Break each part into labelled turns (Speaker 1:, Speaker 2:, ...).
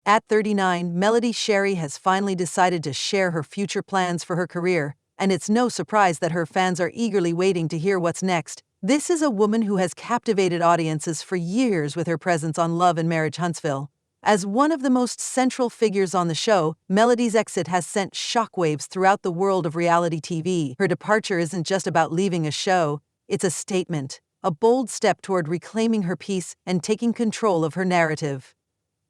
Speaker 1: At 39, Melody Shari has finally decided to share her future plans for her career, and it's no surprise that her fans are eagerly waiting to hear what's next. This is a woman who has captivated audiences for years with her presence on Love and Marriage Huntsville. As one of the most central figures on the show, Melody's exit has sent shockwaves throughout the world of reality TV. Her departure isn't just about leaving a show, it's a statement, a bold step toward reclaiming her peace and taking control of her narrative.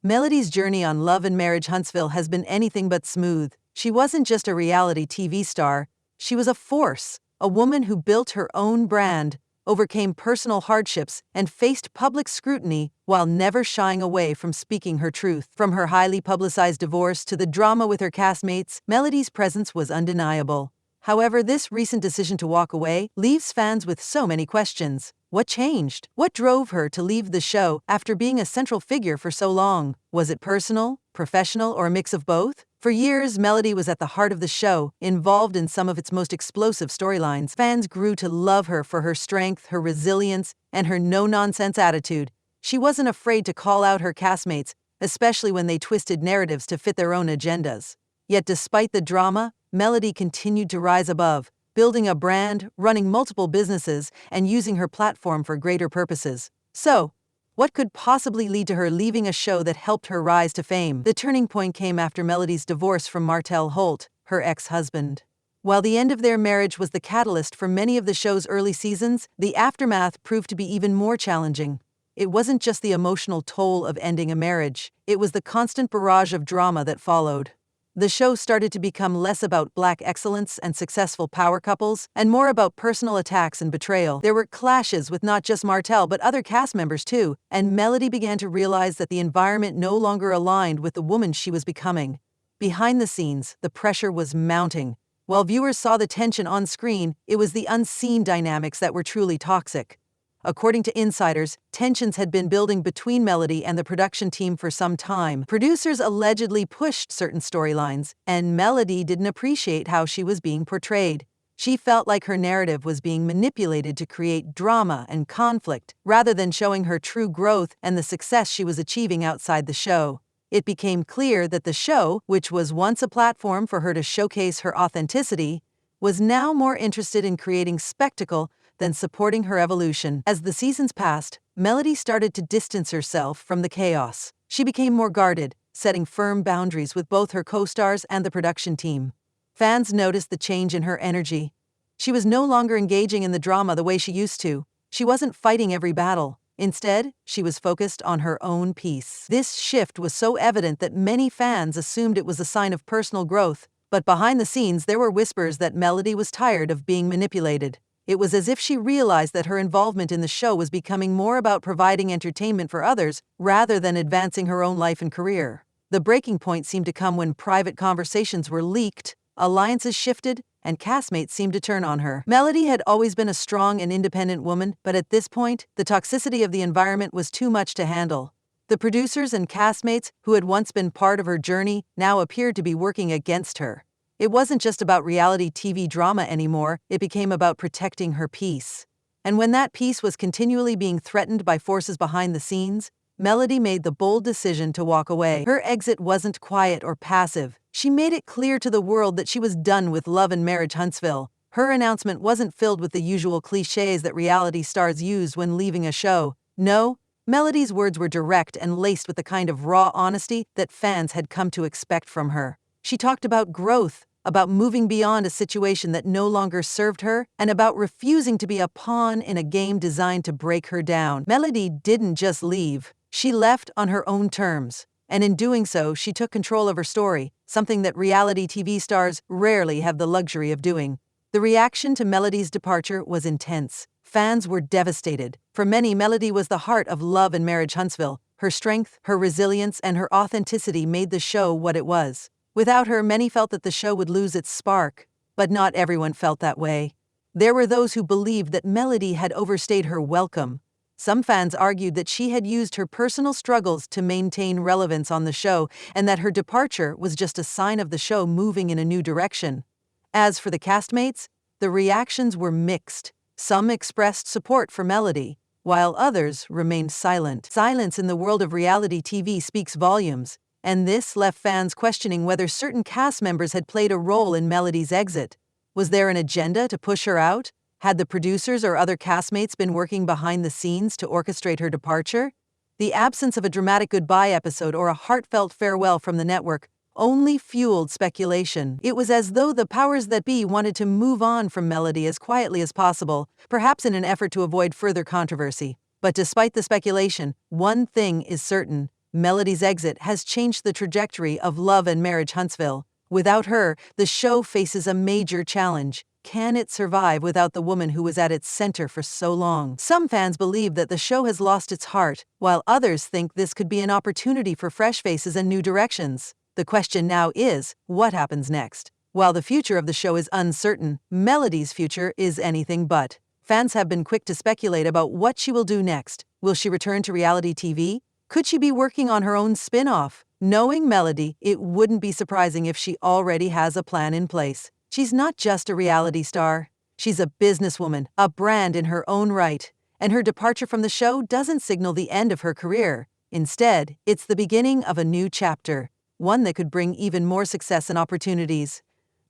Speaker 1: Melody's journey on Love and Marriage Huntsville has been anything but smooth. She wasn't just a reality TV star, she was a force, a woman who built her own brand, overcame personal hardships, and faced public scrutiny while never shying away from speaking her truth. From her highly publicized divorce to the drama with her castmates, Melody's presence was undeniable. However, this recent decision to walk away leaves fans with so many questions. What changed? What drove her to leave the show after being a central figure for so long? Was it personal, professional, or a mix of both? For years, Melody was at the heart of the show, involved in some of its most explosive storylines. Fans grew to love her for her strength, her resilience, and her no-nonsense attitude. She wasn't afraid to call out her castmates, especially when they twisted narratives to fit their own agendas. Yet despite the drama, Melody continued to rise above, building a brand, running multiple businesses, and using her platform for greater purposes. So, what could possibly lead to her leaving a show that helped her rise to fame? The turning point came after Melody's divorce from Martell Holt, her ex-husband. While the end of their marriage was the catalyst for many of the show's early seasons, the aftermath proved to be even more challenging. It wasn't just the emotional toll of ending a marriage, it was the constant barrage of drama that followed. The show started to become less about Black excellence and successful power couples, and more about personal attacks and betrayal. There were clashes with not just Martell but other cast members too, and Melody began to realize that the environment no longer aligned with the woman she was becoming. Behind the scenes, the pressure was mounting. While viewers saw the tension on screen, it was the unseen dynamics that were truly toxic. According to insiders, tensions had been building between Melody and the production team for some time. Producers allegedly pushed certain storylines, and Melody didn't appreciate how she was being portrayed. She felt like her narrative was being manipulated to create drama and conflict, rather than showing her true growth and the success she was achieving outside the show. It became clear that the show, which was once a platform for her to showcase her authenticity, was now more interested in creating spectacle than supporting her evolution. As the seasons passed, Melody started to distance herself from the chaos. She became more guarded, setting firm boundaries with both her co-stars and the production team. Fans noticed the change in her energy. She was no longer engaging in the drama the way she used to. She wasn't fighting every battle. Instead, she was focused on her own peace. This shift was so evident that many fans assumed it was a sign of personal growth, but behind the scenes there were whispers that Melody was tired of being manipulated. It was as if she realized that her involvement in the show was becoming more about providing entertainment for others rather than advancing her own life and career. The breaking point seemed to come when private conversations were leaked, alliances shifted, and castmates seemed to turn on her. Melody had always been a strong and independent woman, but at this point, the toxicity of the environment was too much to handle. The producers and castmates who had once been part of her journey now appeared to be working against her. It wasn't just about reality TV drama anymore, it became about protecting her peace. And when that peace was continually being threatened by forces behind the scenes, Melody made the bold decision to walk away. Her exit wasn't quiet or passive. She made it clear to the world that she was done with Love and Marriage Huntsville. Her announcement wasn't filled with the usual cliches that reality stars use when leaving a show. No, Melody's words were direct and laced with the kind of raw honesty that fans had come to expect from her. She talked about growth, about moving beyond a situation that no longer served her, and about refusing to be a pawn in a game designed to break her down. Melody didn't just leave. She left on her own terms. And in doing so, she took control of her story, something that reality TV stars rarely have the luxury of doing. The reaction to Melody's departure was intense. Fans were devastated. For many, Melody was the heart of Love and Marriage Huntsville. Her strength, her resilience, and her authenticity made the show what it was. Without her, many felt that the show would lose its spark, but not everyone felt that way. There were those who believed that Melody had overstayed her welcome. Some fans argued that she had used her personal struggles to maintain relevance on the show and that her departure was just a sign of the show moving in a new direction. As for the castmates, the reactions were mixed. Some expressed support for Melody, while others remained silent. Silence in the world of reality TV speaks volumes. and this left fans questioning whether certain cast members had played a role in Melody's exit. Was there an agenda to push her out? Had the producers or other castmates been working behind the scenes to orchestrate her departure? The absence of a dramatic goodbye episode or a heartfelt farewell from the network only fueled speculation. It was as though the powers that be wanted to move on from Melody as quietly as possible, perhaps in an effort to avoid further controversy. But despite the speculation, one thing is certain: Melody's exit has changed the trajectory of Love and Marriage Huntsville. Without her, the show faces a major challenge. Can it survive without the woman who was at its center for so long? Some fans believe that the show has lost its heart, while others think this could be an opportunity for fresh faces and new directions. The question now is, what happens next? While the future of the show is uncertain, Melody's future is anything but. Fans have been quick to speculate about what she will do next. Will she return to reality TV? Could she be working on her own spin-off? Knowing Melody, it wouldn't be surprising if she already has a plan in place. She's not just a reality star. She's a businesswoman, a brand in her own right. And her departure from the show doesn't signal the end of her career. Instead, it's the beginning of a new chapter, one that could bring even more success and opportunities.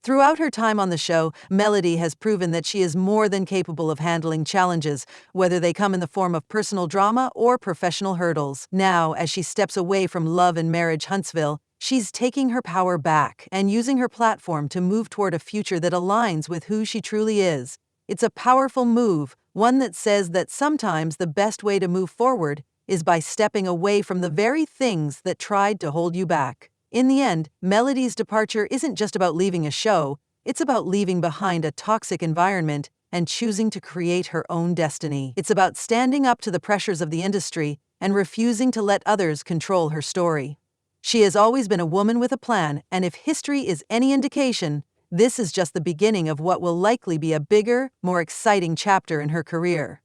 Speaker 1: Throughout her time on the show, Melody has proven that she is more than capable of handling challenges, whether they come in the form of personal drama or professional hurdles. Now, as she steps away from Love and Marriage Huntsville, she's taking her power back and using her platform to move toward a future that aligns with who she truly is. It's a powerful move, one that says that sometimes the best way to move forward is by stepping away from the very things that tried to hold you back. In the end, Melody's departure isn't just about leaving a show, it's about leaving behind a toxic environment and choosing to create her own destiny. It's about standing up to the pressures of the industry and refusing to let others control her story. She has always been a woman with a plan, and if history is any indication, this is just the beginning of what will likely be a bigger, more exciting chapter in her career.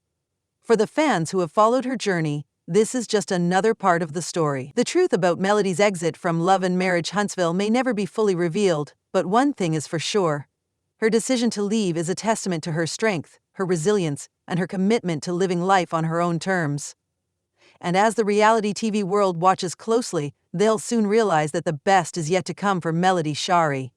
Speaker 1: For the fans who have followed her journey, this is just another part of the story. The truth about Melody's exit from Love and Marriage Huntsville may never be fully revealed, but one thing is for sure. Her decision to leave is a testament to her strength, her resilience, and her commitment to living life on her own terms. And as the reality TV world watches closely, they'll soon realize that the best is yet to come for Melody Shari.